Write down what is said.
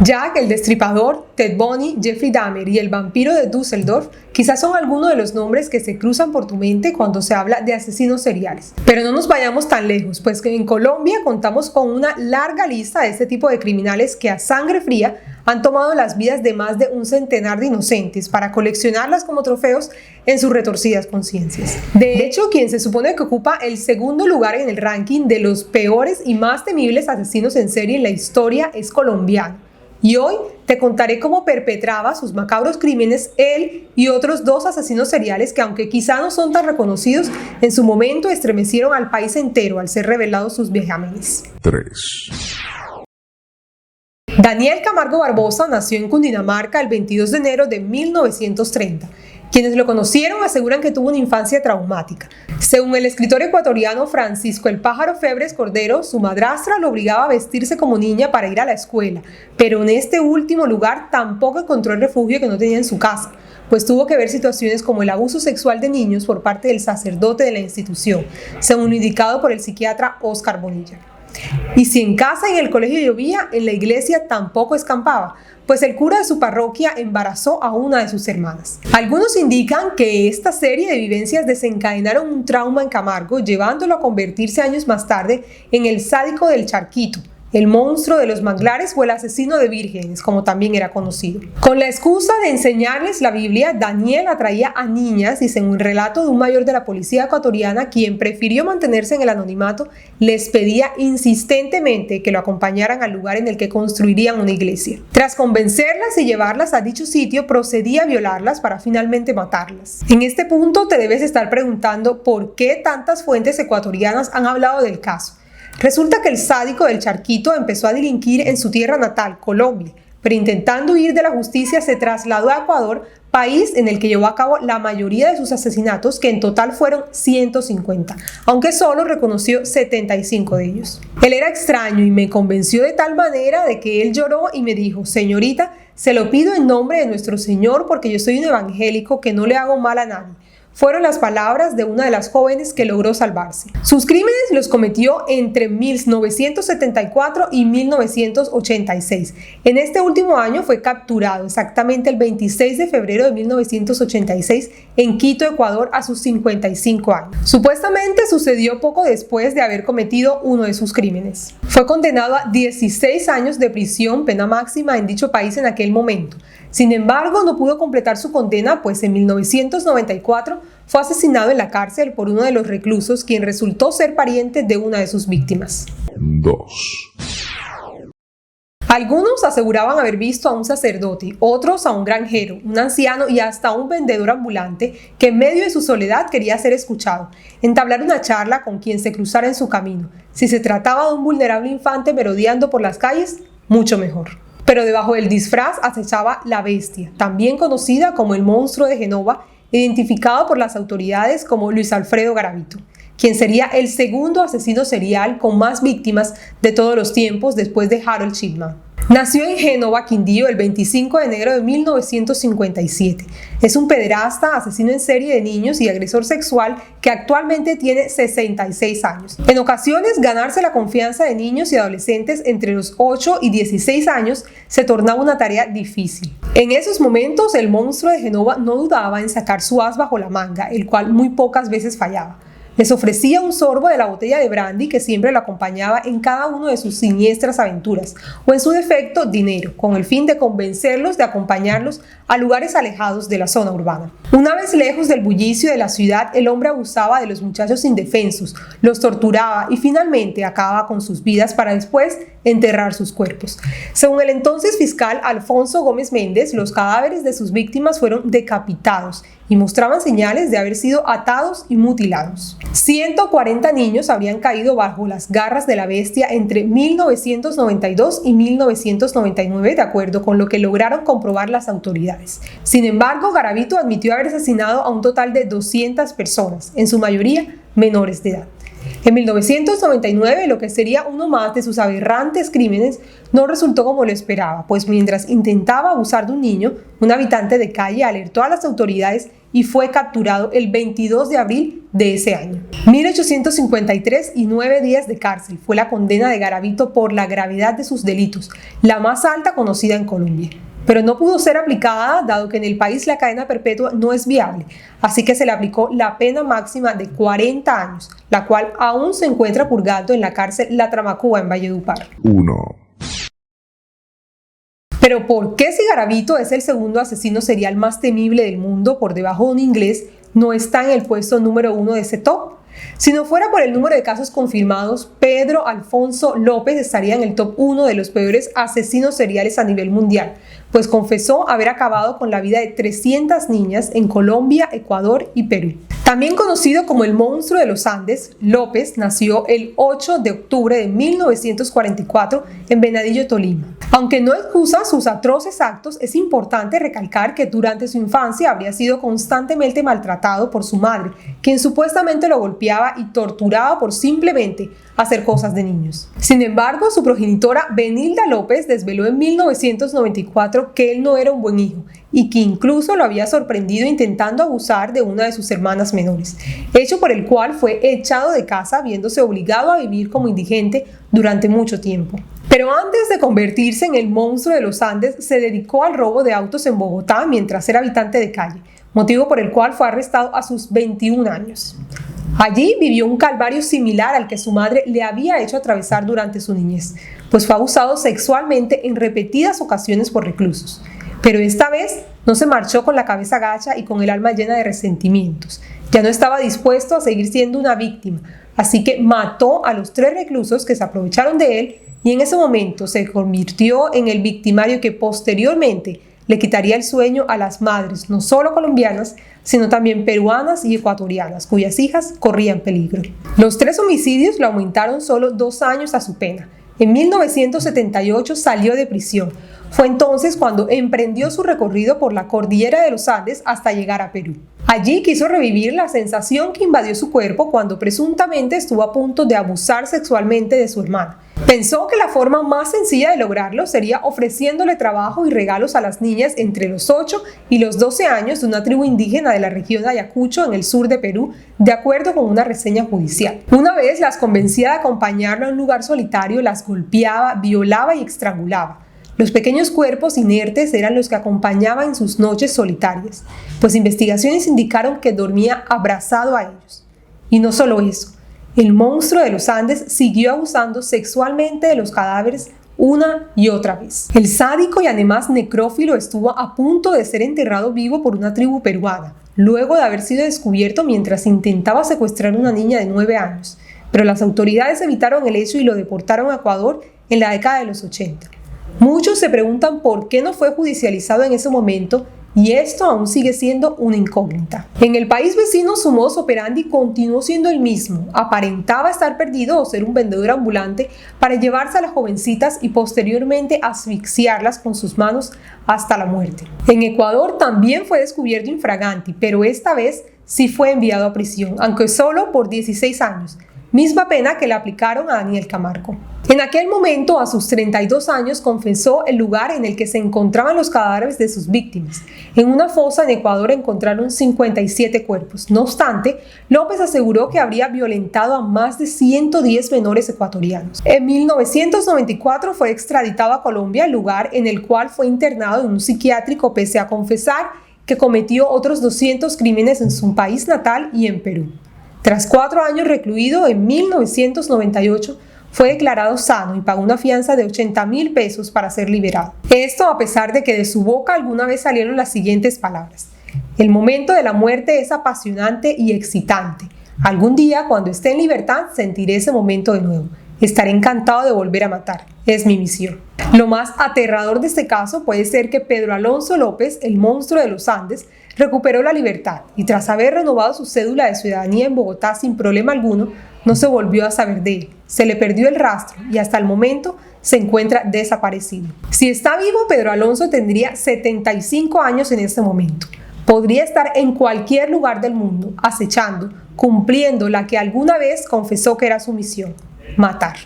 Jack el Destripador, Ted Bundy, Jeffrey Dahmer y el vampiro de Düsseldorf quizás son algunos de los nombres que se cruzan por tu mente cuando se habla de asesinos seriales. Pero no nos vayamos tan lejos, pues que en Colombia contamos con una larga lista de este tipo de criminales que a sangre fría han tomado las vidas de más de un centenar de inocentes para coleccionarlas como trofeos en sus retorcidas conciencias. De hecho, quien se supone que ocupa el segundo lugar en el ranking de los peores y más temibles asesinos en serie en la historia es colombiano. Y hoy te contaré cómo perpetraba sus macabros crímenes él y otros dos asesinos seriales que, aunque quizá no son tan reconocidos, en su momento estremecieron al país entero al ser revelados sus vejámenes. 3. Daniel Camargo Barbosa nació en Cundinamarca el 22 de enero de 1930. Quienes lo conocieron aseguran que tuvo una infancia traumática. Según el escritor ecuatoriano Francisco El Pájaro Febres Cordero, su madrastra lo obligaba a vestirse como niña para ir a la escuela, pero en este último lugar tampoco encontró el refugio que no tenía en su casa, pues tuvo que ver situaciones como el abuso sexual de niños por parte del sacerdote de la institución, según indicado por el psiquiatra Oscar Bonilla. Y si en casa y en el colegio llovía, en la iglesia tampoco escampaba, pues el cura de su parroquia embarazó a una de sus hermanas. Algunos indican que esta serie de vivencias desencadenaron un trauma en Camargo, llevándolo a convertirse años más tarde en el sádico del Charquito, el monstruo de los manglares o el asesino de vírgenes, como también era conocido. Con la excusa de enseñarles la Biblia, Daniel atraía a niñas y, según el relato de un mayor de la policía ecuatoriana, quien prefirió mantenerse en el anonimato, les pedía insistentemente que lo acompañaran al lugar en el que construirían una iglesia. Tras convencerlas y llevarlas a dicho sitio, procedía a violarlas para finalmente matarlas. En este punto te debes estar preguntando por qué tantas fuentes ecuatorianas han hablado del caso. Resulta que el sádico del Charquito empezó a delinquir en su tierra natal, Colombia, pero intentando huir de la justicia se trasladó a Ecuador, país en el que llevó a cabo la mayoría de sus asesinatos, que en total fueron 150, aunque solo reconoció 75 de ellos. Él era extraño y me convenció de tal manera de que él lloró y me dijo: señorita, se lo pido en nombre de nuestro Señor porque yo soy un evangélico que no le hago mal a nadie. Fueron las palabras de una de las jóvenes que logró salvarse. Sus crímenes los cometió entre 1974 y 1986. En este último año fue capturado exactamente el 26 de febrero de 1986 en Quito, Ecuador, a sus 55 años. Supuestamente sucedió poco después de haber cometido uno de sus crímenes. Fue condenado a 16 años de prisión, pena máxima en dicho país en aquel momento. Sin embargo, no pudo completar su condena, pues en 1994 fue asesinado en la cárcel por uno de los reclusos, quien resultó ser pariente de una de sus víctimas. 2. Algunos aseguraban haber visto a un sacerdote, otros a un granjero, un anciano y hasta a un vendedor ambulante que en medio de su soledad quería ser escuchado, entablar una charla con quien se cruzara en su camino. Si se trataba de un vulnerable infante merodeando por las calles, mucho mejor. Pero debajo del disfraz acechaba la bestia, también conocida como el monstruo de Genova, identificado por las autoridades como Luis Alfredo Garavito, quien sería el segundo asesino serial con más víctimas de todos los tiempos después de Harold Shipman. Nació en Génova, Quindío, el 25 de enero de 1957. Es un pederasta, asesino en serie de niños y agresor sexual que actualmente tiene 66 años. En ocasiones, ganarse la confianza de niños y adolescentes entre los 8 y 16 años se tornaba una tarea difícil. En esos momentos, el monstruo de Genova no dudaba en sacar su as bajo la manga, el cual muy pocas veces fallaba. Les ofrecía un sorbo de la botella de brandy que siempre lo acompañaba en cada una de sus siniestras aventuras, o en su defecto, dinero, con el fin de convencerlos de acompañarlos a lugares alejados de la zona urbana. Una vez lejos del bullicio de la ciudad, el hombre abusaba de los muchachos indefensos, los torturaba y finalmente acababa con sus vidas para después enterrar sus cuerpos. Según el entonces fiscal Alfonso Gómez Méndez, los cadáveres de sus víctimas fueron decapitados y mostraban señales de haber sido atados y mutilados. 140 niños habrían caído bajo las garras de la bestia entre 1992 y 1999, de acuerdo con lo que lograron comprobar las autoridades. Sin embargo, Garavito admitió haber asesinado a un total de 200 personas, en su mayoría menores de edad. En 1999, lo que sería uno más de sus aberrantes crímenes no resultó como lo esperaba, pues mientras intentaba abusar de un niño, un habitante de calle alertó a las autoridades y fue capturado el 22 de abril de ese año. 1853 y 9 días de cárcel fue la condena de Garavito por la gravedad de sus delitos, la más alta conocida en Colombia. Pero no pudo ser aplicada dado que en el país la cadena perpetua no es viable, así que se le aplicó la pena máxima de 40 años, la cual aún se encuentra purgando en la cárcel La Tramacúa en Valledupar. Pero ¿por qué si Garavito es el segundo asesino serial más temible del mundo por debajo de un inglés, no está en el puesto número 1 de ese top? Si no fuera por el número de casos confirmados, Pedro Alfonso López estaría en el top 1 de los peores asesinos seriales a nivel mundial, pues confesó haber acabado con la vida de 300 niñas en Colombia, Ecuador y Perú. También conocido como el monstruo de los Andes, López nació el 8 de octubre de 1944 en Venadillo, Tolima. Aunque no excusa sus atroces actos, es importante recalcar que durante su infancia habría sido constantemente maltratado por su madre, quien supuestamente lo golpeaba y torturaba por simplemente hacer cosas de niños. Sin embargo, su progenitora Benilda López desveló en 1994 que él no era un buen hijo y que incluso lo había sorprendido intentando abusar de una de sus hermanas menores, hecho por el cual fue echado de casa, viéndose obligado a vivir como indigente durante mucho tiempo. Pero antes de convertirse en el monstruo de los Andes, se dedicó al robo de autos en Bogotá mientras era habitante de calle, motivo por el cual fue arrestado a sus 21 años. Allí vivió un calvario similar al que su madre le había hecho atravesar durante su niñez, pues fue abusado sexualmente en repetidas ocasiones por reclusos. Pero esta vez no se marchó con la cabeza gacha y con el alma llena de resentimientos. Ya no estaba dispuesto a seguir siendo una víctima, así que mató a los 3 reclusos que se aprovecharon de él y en ese momento se convirtió en el victimario que posteriormente le quitaría el sueño a las madres, no solo colombianas, sino también peruanas y ecuatorianas, cuyas hijas corrían peligro. Los 3 homicidios le aumentaron solo 2 años a su pena. En 1978 salió de prisión. Fue entonces cuando emprendió su recorrido por la cordillera de los Andes hasta llegar a Perú. Allí quiso revivir la sensación que invadió su cuerpo cuando presuntamente estuvo a punto de abusar sexualmente de su hermana. Pensó que la forma más sencilla de lograrlo sería ofreciéndole trabajo y regalos a las niñas entre los 8 y los 12 años de una tribu indígena de la región de Ayacucho en el sur de Perú, de acuerdo con una reseña judicial. Una vez las convencía de acompañarlo a un lugar solitario, las golpeaba, violaba y estrangulaba. Los pequeños cuerpos inertes eran los que acompañaba en sus noches solitarias, pues investigaciones indicaron que dormía abrazado a ellos. Y no solo eso, el monstruo de los Andes siguió abusando sexualmente de los cadáveres una y otra vez. El sádico y además necrófilo estuvo a punto de ser enterrado vivo por una tribu peruana, luego de haber sido descubierto mientras intentaba secuestrar a una niña de 9 años, pero las autoridades evitaron el hecho y lo deportaron a Ecuador en la década de los 80. Muchos se preguntan por qué no fue judicializado en ese momento y esto aún sigue siendo una incógnita. En el país vecino su modus operandi continuó siendo el mismo, aparentaba estar perdido o ser un vendedor ambulante para llevarse a las jovencitas y posteriormente asfixiarlas con sus manos hasta la muerte. En Ecuador también fue descubierto infraganti, pero esta vez sí fue enviado a prisión, aunque solo por 16 años. Misma pena que le aplicaron a Daniel Camargo. En aquel momento, a sus 32 años, confesó el lugar en el que se encontraban los cadáveres de sus víctimas. En una fosa en Ecuador encontraron 57 cuerpos. No obstante, López aseguró que habría violentado a más de 110 menores ecuatorianos. En 1994 fue extraditado a Colombia, lugar en el cual fue internado en un psiquiátrico pese a confesar que cometió otros 200 crímenes en su país natal y en Perú. Tras 4 años recluido, en 1998 fue declarado sano y pagó una fianza de 80.000 pesos para ser liberado. Esto a pesar de que de su boca alguna vez salieron las siguientes palabras: el momento de la muerte es apasionante y excitante. Algún día, cuando esté en libertad, sentiré ese momento de nuevo. Estaré encantado de volver a matar. Es mi misión. Lo más aterrador de este caso puede ser que Pedro Alfonso López, el monstruo de los Andes, recuperó la libertad y tras haber renovado su cédula de ciudadanía en Bogotá sin problema alguno, no se volvió a saber de él. Se le perdió el rastro y hasta el momento se encuentra desaparecido. Si está vivo, Pedro Alfonso tendría 75 años en este momento. Podría estar en cualquier lugar del mundo, acechando, cumpliendo la que alguna vez confesó que era su misión: matar.